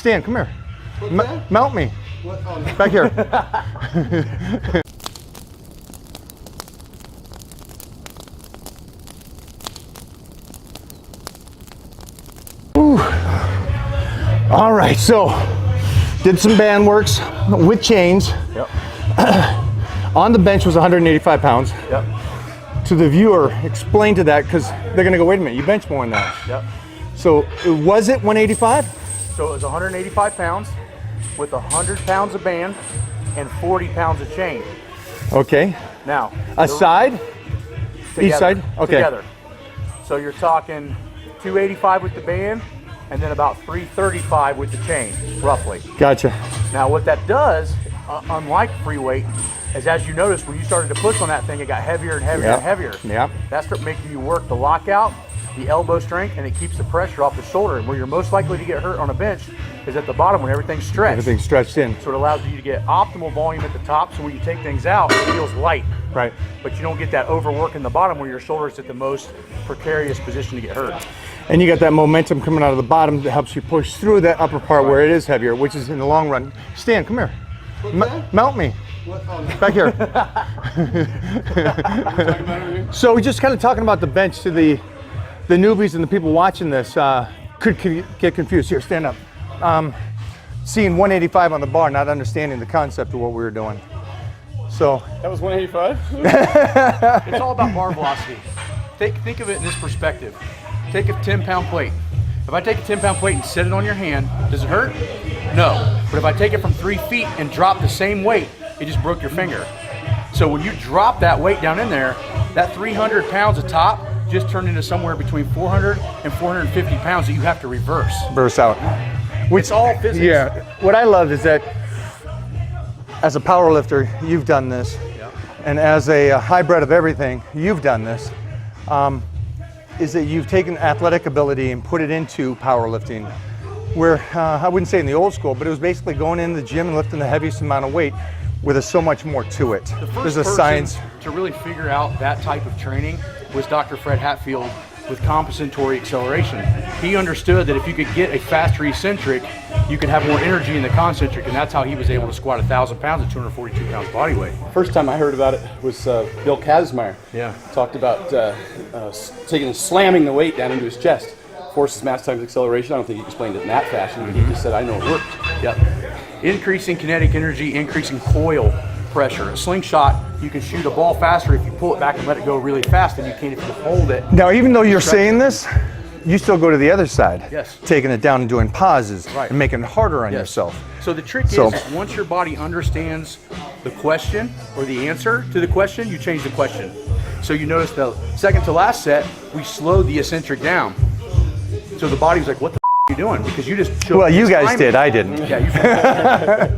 Stan, come here. Mount me. What? Oh, no. Back here. All right, so did some band works with chains. Yep. On the bench was 185 pounds. Yep. To the viewer, explain to that, because they're gonna go, wait a minute, you bench more than that. Yep. So was it 185? So it was 185 pounds with 100 pounds of band and 40 pounds of chain. Okay. Now, A side? together, Each side? Okay. Together. So you're talking 285 with the band and then about 335 with the chain, roughly. Gotcha. Now what that does, unlike free weight, is as you notice when you started to push on that thing, it got heavier and heavier and heavier. Yeah. That starts making you work the lockout, the elbow strength, and it keeps the pressure off the shoulder. And where you're most likely to get hurt on a bench is at the bottom when everything's stretched. Everything's stretched in. So it allows you to get optimal volume at the top, so when you take things out, it feels light. Right. But you don't get that overwork in the bottom where your shoulder is at the most precarious position to get hurt. And you got that momentum coming out of the bottom that helps you push through that upper part where it is heavier, which is in the long run. Stan, come here. Mount me. What? Oh, no. Back here. So we're just kind of talking about the bench to the newbies and the people watching this could get confused. Here, stand up. Seeing 185 on the bar, not understanding the concept of what we were doing. So that was 185? It's all about bar velocity. Think of it in this perspective. Take a 10-pound plate. If I take a 10-pound plate and set it on your hand, does it hurt? No. But if I take it from 3 feet and drop the same weight, it just broke your finger. So when you drop that weight down in there, that 300 pounds of top just turned into somewhere between 400 and 450 pounds that you have to reverse. Burst out. It's all physics. Yeah. What I love is that as a power lifter, you've done this. Yeah. And as a hybrid of everything, you've done this. Is that you've taken athletic ability and put it into powerlifting, where I wouldn't say in the old school, but it was basically going in the gym and lifting the heaviest amount of weight, where there's so much more to it. The There's first a person science. to really figure out that type of training was Dr. Fred Hatfield with compensatory acceleration. He understood that if you could get a faster eccentric, you could have more energy in the concentric, and that's how he was able to squat 1,000 pounds at 242 pounds body weight. First time I heard about it was Bill Kazmaier. Yeah. Talked about taking and slamming the weight down into his chest. Forces mass times acceleration. I don't think he explained it in that fashion, but he just said, I know it worked. Yep. Increasing kinetic energy, increasing coil pressure. A slingshot, you can shoot a ball faster if you pull it back and let it go really fast than you can if you hold it. Now, even though you're saying this, you still go to the other side. Yes. Taking it down and doing pauses Right. and making it harder on yourself. So the trick is once your body understands the question or the answer to the question, you change the question. So you notice the second to last set, we slowed the eccentric down. So the body was like, what the are you doing? Because you just showed. Well, you guys did, I didn't. Yeah, you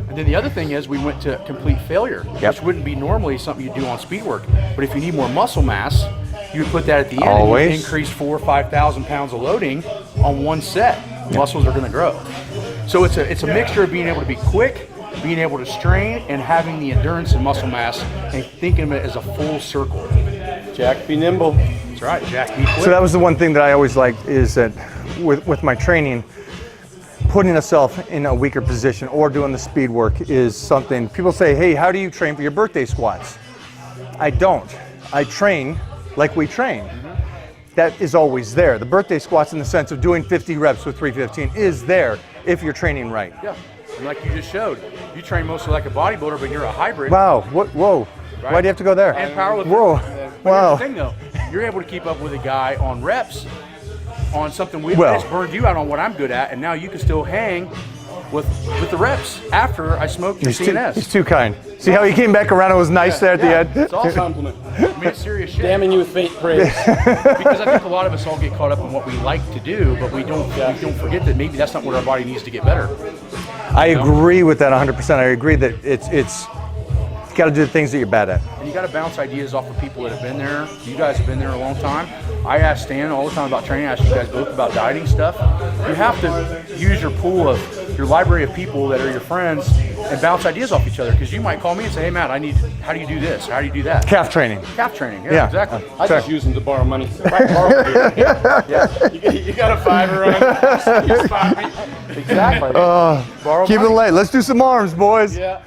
And then the other thing is we went to complete failure, which wouldn't be normally something you do on speed work. But if you need more muscle mass, you would put that at the end and you increase 4,000 or 5,000 pounds of loading on one set. Muscles are going to grow. So it's a mixture of being able to be quick, being able to strain, and having the endurance and muscle mass, and thinking of it as a full circle. Jack, be nimble. That's right, Jack, be quick. So that was the one thing that I always liked, is that with my training, putting yourself in a weaker position or doing the speed work is something. People say, hey, how do you train for your birthday squats? I don't. I train like we train. That is always there. The birthday squats, in the sense of doing 50 reps with 315, is there if you're training right. Yeah, and like you just showed, you train mostly like a bodybuilder, but you're a hybrid. Wow, whoa. Right? Why do you have to go there? And powerlifting. Whoa, wow. Here's the thing though, you're able to keep up with a guy on reps, on something that's burned you out on what I'm good at, and now you can still hang with the reps after I smoked your CNS. He's too kind. See how he came back around and was nice there at the end? It's all compliment. I mean, it's serious shit. Damning you with faint praise. Because I think a lot of us all get caught up in what we like to do, but we don't forget that maybe that's not what our body needs to get better. I agree with that 100%. I agree that it's you got to do the things that you're bad at. And you got to bounce ideas off of people that have been there. You guys have been there a long time. I ask Stan all the time about training. I ask you guys both about dieting stuff. You have to use your pool of your library of people that are your friends and bounce ideas off each other. Because you might call me and say, hey, Matt, how do you do this? How do you do that? Calf training. Calf training, Yeah. exactly. I just use them to borrow money. If I borrow it, yeah. You got a $5 on it. Exactly. Borrow Keep it money. light. Let's do some arms, boys. Yeah.